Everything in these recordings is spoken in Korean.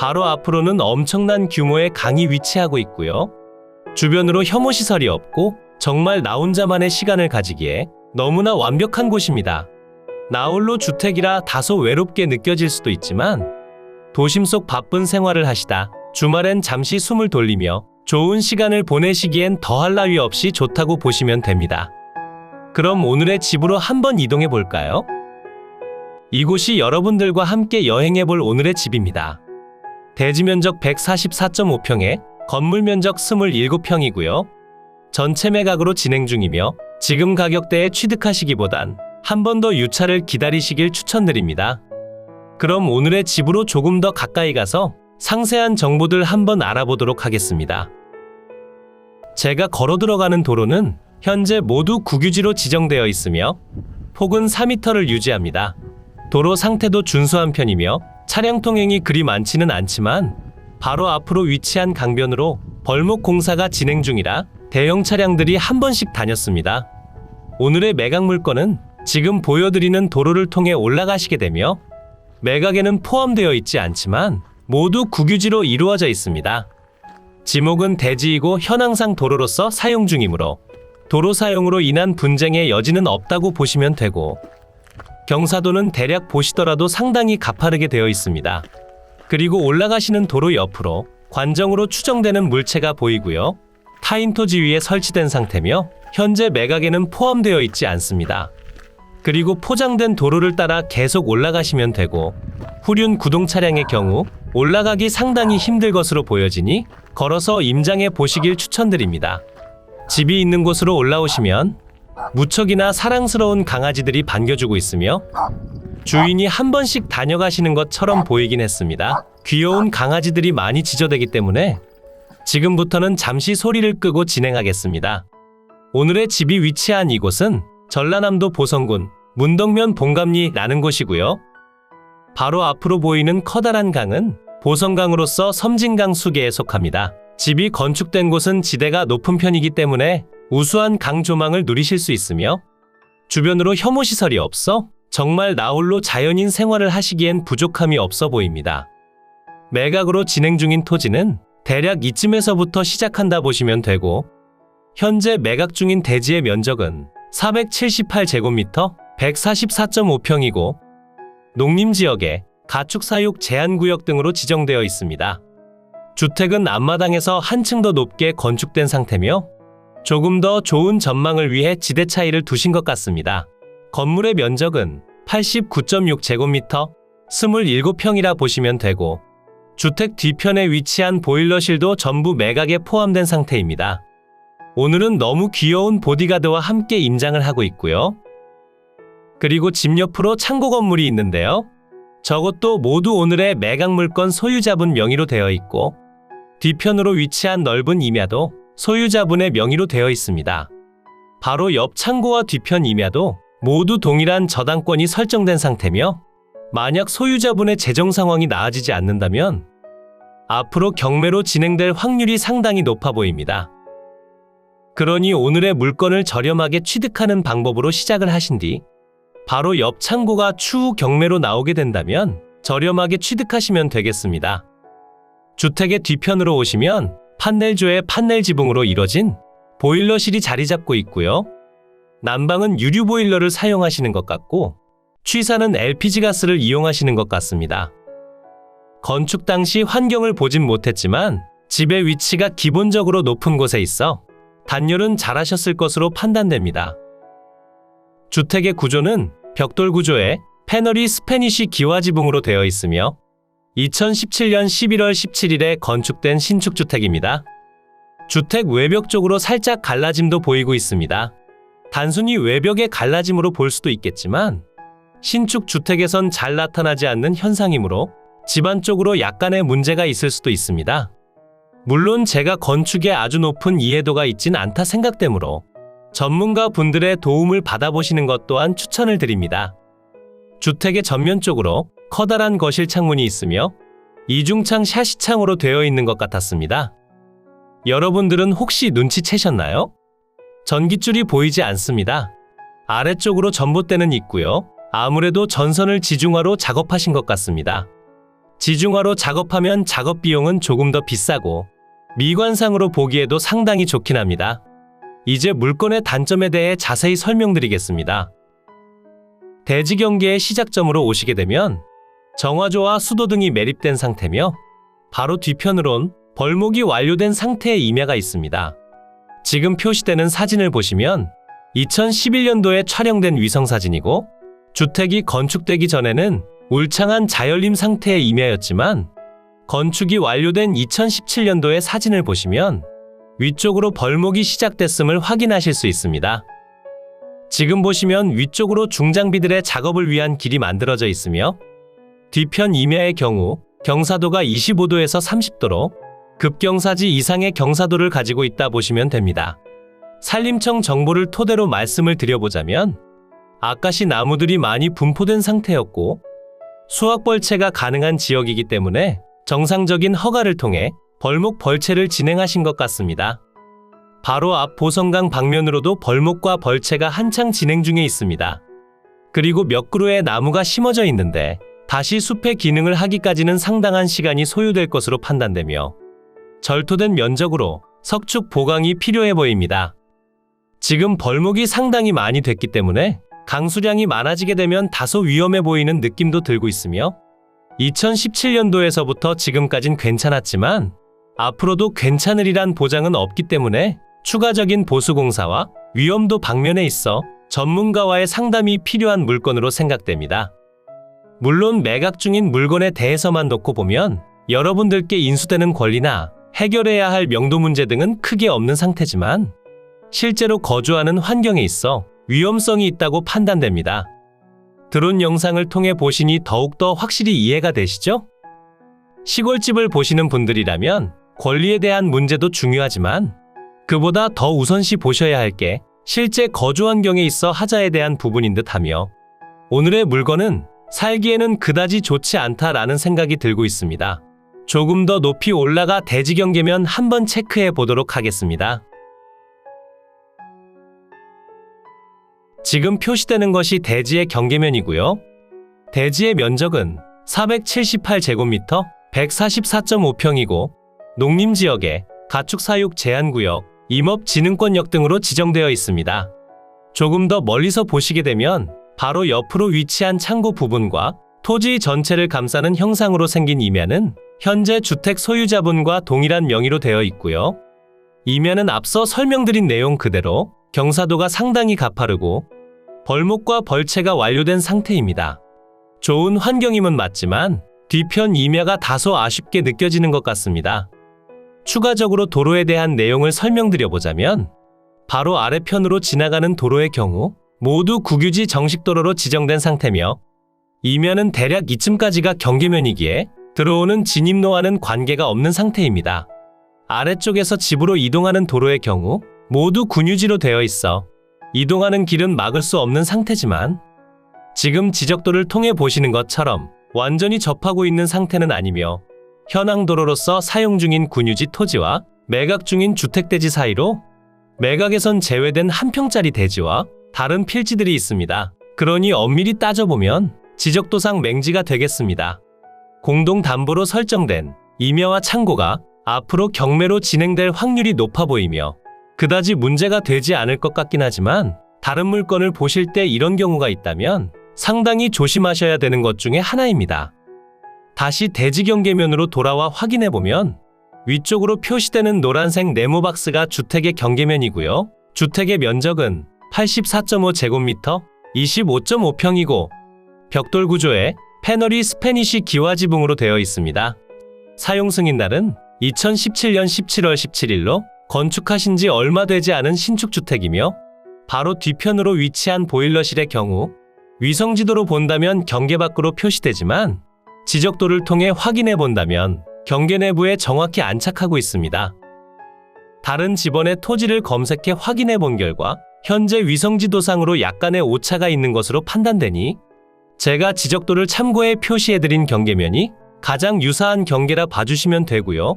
바로 앞으로는 엄청난 규모의 강이 위치하고 있고요. 주변으로 혐오시설이 없고 정말 나 혼자만의 시간을 가지기에 너무나 완벽한 곳입니다. 나홀로 주택이라 다소 외롭게 느껴질 수도 있지만 도심 속 바쁜 생활을 하시다 주말엔 잠시 숨을 돌리며 좋은 시간을 보내시기엔 더할 나위 없이 좋다고 보시면 됩니다. 그럼 오늘의 집으로 한번 이동해 볼까요? 이곳이 여러분들과 함께 여행해 볼 오늘의 집입니다. 대지 면적 144.5평에 건물 면적 27평이고요. 전체 매각으로 진행 중이며 지금 가격대에 취득하시기보단 한 번 더 유찰을 기다리시길 추천드립니다. 그럼 오늘의 집으로 조금 더 가까이 가서 상세한 정보들 한번 알아보도록 하겠습니다. 제가 걸어 들어가는 도로는 현재 모두 국유지로 지정되어 있으며 폭은 4m를 유지합니다. 도로 상태도 준수한 편이며 차량 통행이 그리 많지는 않지만 바로 앞으로 위치한 강변으로 벌목 공사가 진행 중이라 대형 차량들이 한 번씩 다녔습니다. 오늘의 매각 물건은 지금 보여드리는 도로를 통해 올라가시게 되며 매각에는 포함되어 있지 않지만 모두 국유지로 이루어져 있습니다. 지목은 대지이고 현황상 도로로서 사용 중이므로 도로 사용으로 인한 분쟁의 여지는 없다고 보시면 되고 경사도는 대략 보시더라도 상당히 가파르게 되어 있습니다. 그리고 올라가시는 도로 옆으로 관정으로 추정되는 물체가 보이고요. 타인 토지 위에 설치된 상태며 현재 매각에는 포함되어 있지 않습니다. 그리고 포장된 도로를 따라 계속 올라가시면 되고 후륜 구동 차량의 경우 올라가기 상당히 힘들 것으로 보여지니 걸어서 임장해 보시길 추천드립니다. 집이 있는 곳으로 올라오시면 무척이나 사랑스러운 강아지들이 반겨주고 있으며 주인이 한 번씩 다녀가시는 것처럼 보이긴 했습니다. 귀여운 강아지들이 많이 지저대기 때문에 지금부터는 잠시 소리를 끄고 진행하겠습니다. 오늘의 집이 위치한 이곳은 전라남도 보성군 문덕면 봉감리라는 곳이고요. 바로 앞으로 보이는 커다란 강은 보성강으로서 섬진강 수계에 속합니다. 집이 건축된 곳은 지대가 높은 편이기 때문에 우수한 강 조망을 누리실 수 있으며 주변으로 혐오시설이 없어 정말 나홀로 자연인 생활을 하시기엔 부족함이 없어 보입니다. 매각으로 진행 중인 토지는 대략 이쯤에서부터 시작한다 보시면 되고 현재 매각 중인 대지의 면적은 478제곱미터 144.5평이고 농림지역에 가축사육 제한구역 등으로 지정되어 있습니다. 주택은 앞마당에서 한층 더 높게 건축된 상태며 조금 더 좋은 전망을 위해 지대 차이를 두신 것 같습니다. 건물의 면적은 89.6제곱미터 27평이라 보시면 되고 주택 뒤편에 위치한 보일러실도 전부 매각에 포함된 상태입니다. 오늘은 너무 귀여운 보디가드와 함께 임장을 하고 있고요. 그리고 집 옆으로 창고 건물이 있는데요. 저것도 모두 오늘의 매각 물건 소유자분 명의로 되어 있고 뒤편으로 위치한 넓은 임야도 소유자분의 명의로 되어 있습니다. 바로 옆 창고와 뒤편 임야도 모두 동일한 저당권이 설정된 상태며 만약 소유자분의 재정 상황이 나아지지 않는다면 앞으로 경매로 진행될 확률이 상당히 높아 보입니다. 그러니 오늘의 물건을 저렴하게 취득하는 방법으로 시작을 하신 뒤 바로 옆 창고가 추후 경매로 나오게 된다면 저렴하게 취득하시면 되겠습니다. 주택의 뒤편으로 오시면 판넬조의 판넬 지붕으로 이뤄진 보일러실이 자리 잡고 있고요. 난방은 유류 보일러를 사용하시는 것 같고 취사는 LPG 가스를 이용하시는 것 같습니다. 건축 당시 환경을 보진 못했지만 집의 위치가 기본적으로 높은 곳에 있어 단열은 잘하셨을 것으로 판단됩니다. 주택의 구조는 벽돌 구조에 패널이 스패니쉬 기와 지붕으로 되어 있으며 2017년 11월 17일에 건축된 신축주택입니다. 주택 외벽 쪽으로 살짝 갈라짐도 보이고 있습니다. 단순히 외벽의 갈라짐으로 볼 수도 있겠지만 신축 주택에선 잘 나타나지 않는 현상이므로 집안 쪽으로 약간의 문제가 있을 수도 있습니다. 물론 제가 건축에 아주 높은 이해도가 있진 않다 생각되므로 전문가 분들의 도움을 받아보시는 것 또한 추천을 드립니다. 주택의 전면 쪽으로 커다란 거실 창문이 있으며 이중창 샤시창으로 되어 있는 것 같았습니다. 여러분들은 혹시 눈치채셨나요? 전깃줄이 보이지 않습니다. 아래쪽으로 전봇대는 있고요. 아무래도 전선을 지중화로 작업하신 것 같습니다. 지중화로 작업하면 작업 비용은 조금 더 비싸고 미관상으로 보기에도 상당히 좋긴 합니다. 이제 물건의 단점에 대해 자세히 설명드리겠습니다. 대지 경계의 시작점으로 오시게 되면 정화조와 수도 등이 매립된 상태며 바로 뒤편으론 벌목이 완료된 상태의 임야가 있습니다. 지금 표시되는 사진을 보시면 2011년도에 촬영된 위성사진이고 주택이 건축되기 전에는 울창한 자연림 상태의 임야였지만 건축이 완료된 2017년도의 사진을 보시면 위쪽으로 벌목이 시작됐음을 확인하실 수 있습니다. 지금 보시면 위쪽으로 중장비들의 작업을 위한 길이 만들어져 있으며 뒤편 임야의 경우 경사도가 25도에서 30도로 급경사지 이상의 경사도를 가지고 있다 보시면 됩니다. 산림청 정보를 토대로 말씀을 드려보자면 아까시 나무들이 많이 분포된 상태였고 수확벌채가 가능한 지역이기 때문에 정상적인 허가를 통해 벌목 벌채를 진행하신 것 같습니다. 바로 앞 보성강 방면으로도 벌목과 벌채가 한창 진행 중에 있습니다. 그리고 몇 그루의 나무가 심어져 있는데 다시 숲의 기능을 하기까지는 상당한 시간이 소요될 것으로 판단되며 절토된 면적으로 석축 보강이 필요해 보입니다. 지금 벌목이 상당히 많이 됐기 때문에 강수량이 많아지게 되면 다소 위험해 보이는 느낌도 들고 있으며 2017년도에서부터 지금까진 괜찮았지만 앞으로도 괜찮으리란 보장은 없기 때문에 추가적인 보수공사와 위험도 방면에 있어 전문가와의 상담이 필요한 물건으로 생각됩니다. 물론 매각 중인 물건에 대해서만 놓고 보면 여러분들께 인수되는 권리나 해결해야 할 명도 문제 등은 크게 없는 상태지만 실제로 거주하는 환경에 있어 위험성이 있다고 판단됩니다. 드론 영상을 통해 보시니 더욱더 확실히 이해가 되시죠? 시골집을 보시는 분들이라면 권리에 대한 문제도 중요하지만 그보다 더 우선시 보셔야 할 게 실제 거주 환경에 있어 하자에 대한 부분인 듯하며 오늘의 물건은 살기에는 그다지 좋지 않다라는 생각이 들고 있습니다. 조금 더 높이 올라가 대지 경계면 한번 체크해 보도록 하겠습니다. 지금 표시되는 것이 대지의 경계면이고요. 대지의 면적은 478제곱미터 144.5평이고 농림지역에 가축사육 제한구역, 임업진흥권역 등으로 지정되어 있습니다. 조금 더 멀리서 보시게 되면 바로 옆으로 위치한 창고 부분과 토지 전체를 감싸는 형상으로 생긴 임야는 현재 주택 소유자분과 동일한 명의로 되어 있고요. 임야는 앞서 설명드린 내용 그대로 경사도가 상당히 가파르고 벌목과 벌채가 완료된 상태입니다. 좋은 환경임은 맞지만 뒤편 임야가 다소 아쉽게 느껴지는 것 같습니다. 추가적으로 도로에 대한 내용을 설명드려보자면 바로 아래편으로 지나가는 도로의 경우 모두 국유지 정식도로로 지정된 상태며 임야는 대략 이쯤까지가 경계면이기에 들어오는 진입로와는 관계가 없는 상태입니다. 아래쪽에서 집으로 이동하는 도로의 경우 모두 군유지로 되어 있어 이동하는 길은 막을 수 없는 상태지만 지금 지적도를 통해 보시는 것처럼 완전히 접하고 있는 상태는 아니며 현황 도로로서 사용 중인 군유지 토지와 매각 중인 주택대지 사이로 매각에선 제외된 한 평짜리 대지와 다른 필지들이 있습니다. 그러니 엄밀히 따져보면 지적도상 맹지가 되겠습니다. 공동담보로 설정된 임야와 창고가 앞으로 경매로 진행될 확률이 높아 보이며 그다지 문제가 되지 않을 것 같긴 하지만 다른 물건을 보실 때 이런 경우가 있다면 상당히 조심하셔야 되는 것 중에 하나입니다. 다시 대지 경계면으로 돌아와 확인해보면 위쪽으로 표시되는 노란색 네모박스가 주택의 경계면이고요. 주택의 면적은 84.5제곱미터 25.5평이고 벽돌 구조에 패널이 스패니쉬 기와지붕으로 되어 있습니다. 사용 승인날은 2017년 17월 17일로 건축하신 지 얼마 되지 않은 신축주택이며 바로 뒤편으로 위치한 보일러실의 경우 위성지도로 본다면 경계 밖으로 표시되지만 지적도를 통해 확인해 본다면 경계 내부에 정확히 안착하고 있습니다. 다른 집원의 토지를 검색해 확인해 본 결과 현재 위성지도상으로 약간의 오차가 있는 것으로 판단되니 제가 지적도를 참고해 표시해드린 경계면이 가장 유사한 경계라 봐주시면 되고요.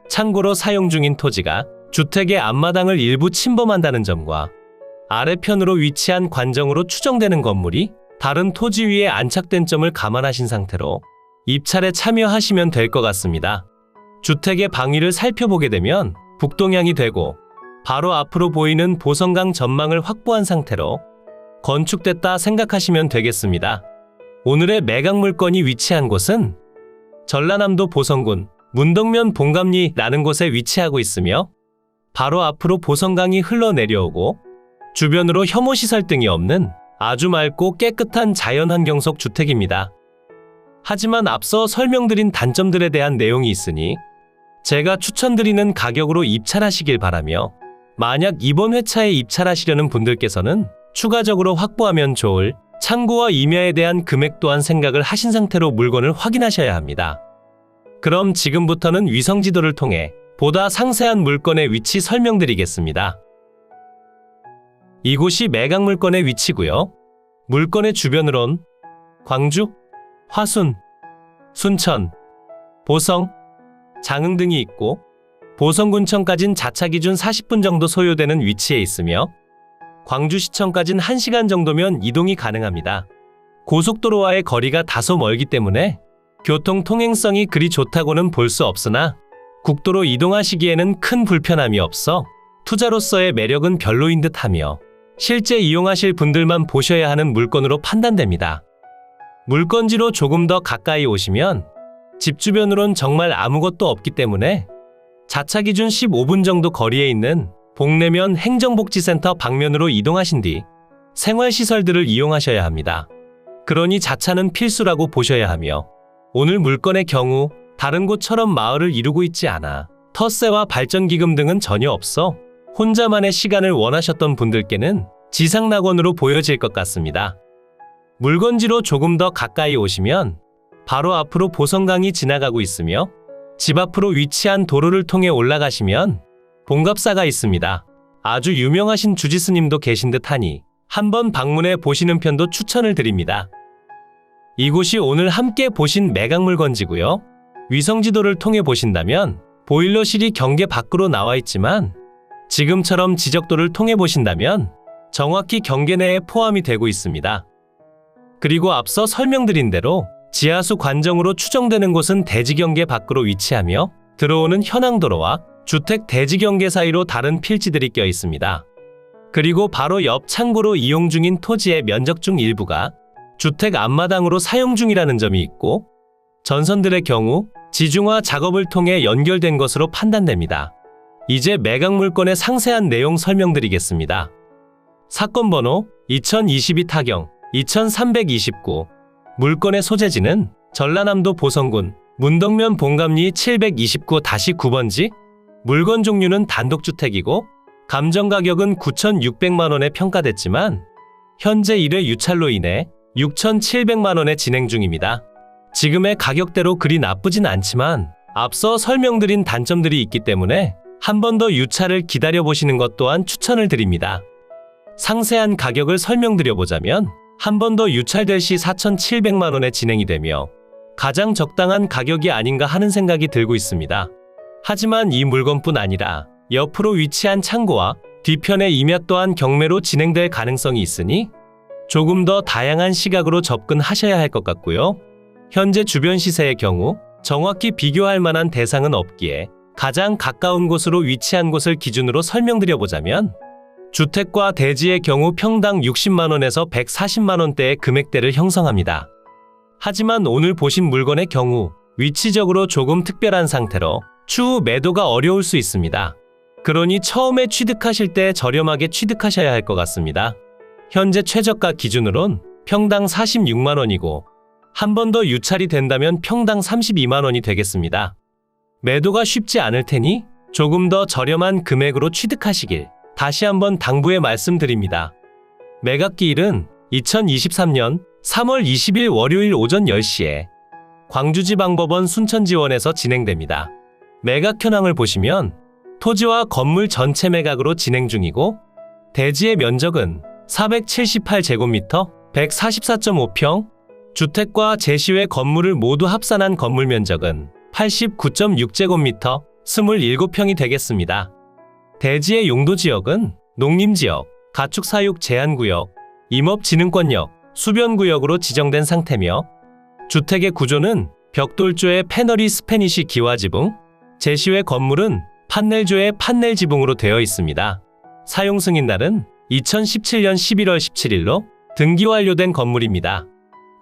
참고로 사용 중인 토지가 주택의 앞마당을 일부 침범한다는 점과 아래편으로 위치한 관정으로 추정되는 건물이 다른 토지 위에 안착된 점을 감안하신 상태로 입찰에 참여하시면 될 것 같습니다. 주택의 방위를 살펴보게 되면 북동향이 되고 바로 앞으로 보이는 보성강 전망을 확보한 상태로 건축됐다 생각하시면 되겠습니다. 오늘의 매각 물건이 위치한 곳은 전라남도 보성군 문덕면 봉감리라는 곳에 위치하고 있으며 바로 앞으로 보성강이 흘러내려오고 주변으로 혐오시설 등이 없는 아주 맑고 깨끗한 자연환경 속 주택입니다. 하지만 앞서 설명드린 단점들에 대한 내용이 있으니 제가 추천드리는 가격으로 입찰하시길 바라며 만약 이번 회차에 입찰하시려는 분들께서는 추가적으로 확보하면 좋을 창고와 임야에 대한 금액 또한 생각을 하신 상태로 물건을 확인하셔야 합니다. 그럼 지금부터는 위성지도를 통해 보다 상세한 물건의 위치 설명드리겠습니다. 이곳이 매각 물건의 위치고요. 물건의 주변으론 광주, 화순, 순천, 보성, 장흥 등이 있고 보성군청까진 자차 기준 40분 정도 소요되는 위치에 있으며 광주시청까진 1시간 정도면 이동이 가능합니다. 고속도로와의 거리가 다소 멀기 때문에 교통 통행성이 그리 좋다고는 볼 수 없으나 국도로 이동하시기에는 큰 불편함이 없어 투자로서의 매력은 별로인 듯하며 실제 이용하실 분들만 보셔야 하는 물건으로 판단됩니다. 물건지로 조금 더 가까이 오시면 집 주변으론 정말 아무것도 없기 때문에 자차 기준 15분 정도 거리에 있는 복내면 행정복지센터 방면으로 이동하신 뒤 생활시설들을 이용하셔야 합니다. 그러니 자차는 필수라고 보셔야 하며 오늘 물건의 경우 다른 곳처럼 마을을 이루고 있지 않아 텃세와 발전기금 등은 전혀 없어 혼자만의 시간을 원하셨던 분들께는 지상낙원으로 보여질 것 같습니다. 물건지로 조금 더 가까이 오시면 바로 앞으로 보성강이 지나가고 있으며 집 앞으로 위치한 도로를 통해 올라가시면 봉갑사가 있습니다. 아주 유명하신 주지스님도 계신 듯하니 한번 방문해 보시는 편도 추천을 드립니다. 이곳이 오늘 함께 보신 매각 물건지고요. 위성지도를 통해 보신다면 보일러실이 경계 밖으로 나와 있지만 지금처럼 지적도를 통해 보신다면 정확히 경계 내에 포함이 되고 있습니다. 그리고 앞서 설명드린 대로 지하수 관정으로 추정되는 곳은 대지경계 밖으로 위치하며 들어오는 현황도로와 주택 대지경계 사이로 다른 필지들이 껴 있습니다. 그리고 바로 옆 창고로 이용 중인 토지의 면적 중 일부가 주택 앞마당으로 사용 중이라는 점이 있고 전선들의 경우 지중화 작업을 통해 연결된 것으로 판단됩니다. 이제 매각 물건의 상세한 내용 설명드리겠습니다. 사건 번호 2022 타경 2329 물건의 소재지는 전라남도 보성군 문덕면 봉감리 729-9번지 물건 종류는 단독주택이고 감정가격은 9,600만원에 평가됐지만 현재 1회 유찰로 인해 6,700만원에 진행 중입니다. 지금의 가격대로 그리 나쁘진 않지만 앞서 설명드린 단점들이 있기 때문에 한 번 더 유찰을 기다려보시는 것 또한 추천을 드립니다. 상세한 가격을 설명드려보자면 한 번 더 유찰될 시 4,700만원에 진행이 되며 가장 적당한 가격이 아닌가 하는 생각이 들고 있습니다. 하지만 이 물건뿐 아니라 옆으로 위치한 창고와 뒤편의 임야 또한 경매로 진행될 가능성이 있으니 조금 더 다양한 시각으로 접근하셔야 할 것 같고요. 현재 주변 시세의 경우 정확히 비교할 만한 대상은 없기에 가장 가까운 곳으로 위치한 곳을 기준으로 설명드려보자면 주택과 대지의 경우 평당 60만원에서 140만원대의 금액대를 형성합니다. 하지만 오늘 보신 물건의 경우 위치적으로 조금 특별한 상태로 추후 매도가 어려울 수 있습니다. 그러니 처음에 취득하실 때 저렴하게 취득하셔야 할 것 같습니다. 현재 최저가 기준으론 평당 46만원이고 한 번 더 유찰이 된다면 평당 32만원이 되겠습니다. 매도가 쉽지 않을 테니 조금 더 저렴한 금액으로 취득하시길 다시 한번 당부해 말씀드립니다. 매각기일은 2023년 3월 20일 월요일 오전 10시에 광주지방법원 순천지원에서 진행됩니다. 매각 현황을 보시면 토지와 건물 전체 매각으로 진행 중이고 대지의 면적은 478제곱미터 144.5평, 주택과 제시외 건물을 모두 합산한 건물 면적은 89.6제곱미터 27평이 되겠습니다. 대지의 용도지역은 농림지역, 가축사육 제한구역, 임업진흥권역, 수변구역으로 지정된 상태며 주택의 구조는 벽돌조의 패널이 스페니시 기와 지붕, 제시외 건물은 판넬조의 판넬 지붕으로 되어 있습니다. 사용 승인날은 2017년 11월 17일로 등기 완료된 건물입니다.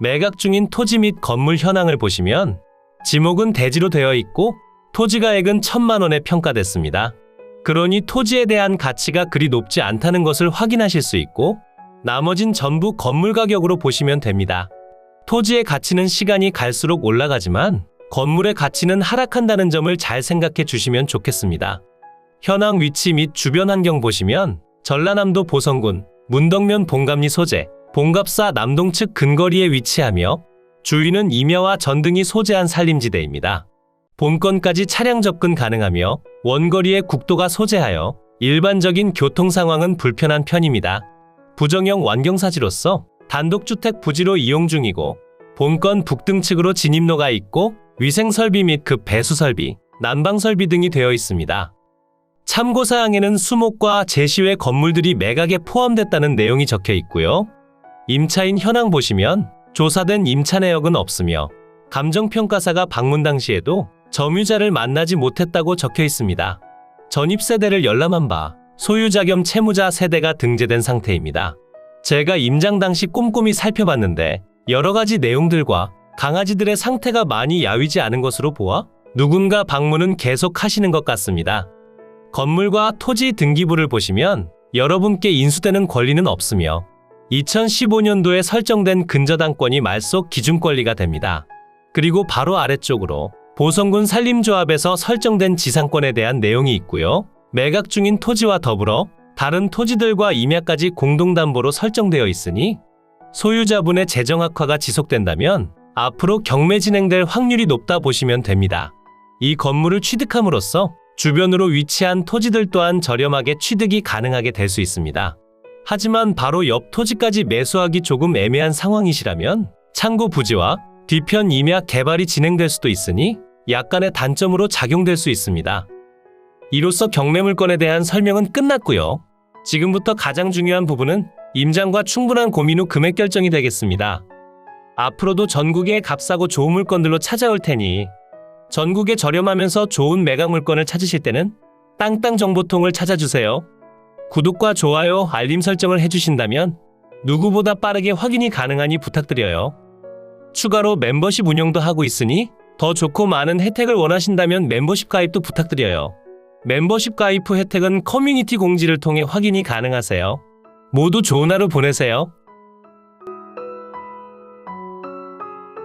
매각 중인 토지 및 건물 현황을 보시면 지목은 대지로 되어 있고 토지가액은 1,000만 원에 평가됐습니다. 그러니 토지에 대한 가치가 그리 높지 않다는 것을 확인하실 수 있고 나머진 전부 건물 가격으로 보시면 됩니다. 토지의 가치는 시간이 갈수록 올라가지만 건물의 가치는 하락한다는 점을 잘 생각해 주시면 좋겠습니다. 현황 위치 및 주변 환경 보시면 전라남도 보성군 문덕면 봉갑리 소재, 봉갑사 남동 측 근거리에 위치하며 주위는 임야와 전등이 소재한 산림지대입니다. 본건까지 차량 접근 가능하며 원거리에 국도가 소재하여 일반적인 교통 상황은 불편한 편입니다. 부정형 완경사지로서 단독주택 부지로 이용 중이고 본건 북등측으로 진입로가 있고 위생설비 및 급 배수설비, 난방설비 등이 되어 있습니다. 참고사항에는 수목과 제시외 건물들이 매각에 포함됐다는 내용이 적혀 있고요. 임차인 현황 보시면 조사된 임차 내역은 없으며 감정평가사가 방문 당시에도 점유자를 만나지 못했다고 적혀 있습니다. 전입세대를 열람한 바 소유자 겸 채무자 세대가 등재된 상태입니다. 제가 임장 당시 꼼꼼히 살펴봤는데 여러 가지 내용들과 강아지들의 상태가 많이 야위지 않은 것으로 보아 누군가 방문은 계속 하시는 것 같습니다. 건물과 토지 등기부를 보시면 여러분께 인수되는 권리는 없으며 2015년도에 설정된 근저당권이 말소 기준권리가 됩니다. 그리고 바로 아래쪽으로 보성군 산림조합에서 설정된 지상권에 대한 내용이 있고요. 매각 중인 토지와 더불어 다른 토지들과 임야까지 공동담보로 설정되어 있으니 소유자분의 재정악화가 지속된다면 앞으로 경매 진행될 확률이 높다 보시면 됩니다. 이 건물을 취득함으로써 주변으로 위치한 토지들 또한 저렴하게 취득이 가능하게 될 수 있습니다. 하지만 바로 옆 토지까지 매수하기 조금 애매한 상황이시라면 창고 부지와 뒤편 임야 개발이 진행될 수도 있으니 약간의 단점으로 작용될 수 있습니다. 이로써 경매 물건에 대한 설명은 끝났고요. 지금부터 가장 중요한 부분은 임장과 충분한 고민 후 금액 결정이 되겠습니다. 앞으로도 전국에 값싸고 좋은 물건들로 찾아올 테니 전국에 저렴하면서 좋은 매각 물건을 찾으실 때는 땅땅정보통을 찾아주세요. 구독과 좋아요, 알림 설정을 해주신다면 누구보다 빠르게 확인이 가능하니 부탁드려요. 추가로 멤버십 운영도 하고 있으니 더 좋고 많은 혜택을 원하신다면 멤버십 가입도 부탁드려요. 멤버십 가입 후 혜택은 커뮤니티 공지를 통해 확인이 가능하세요. 모두 좋은 하루 보내세요.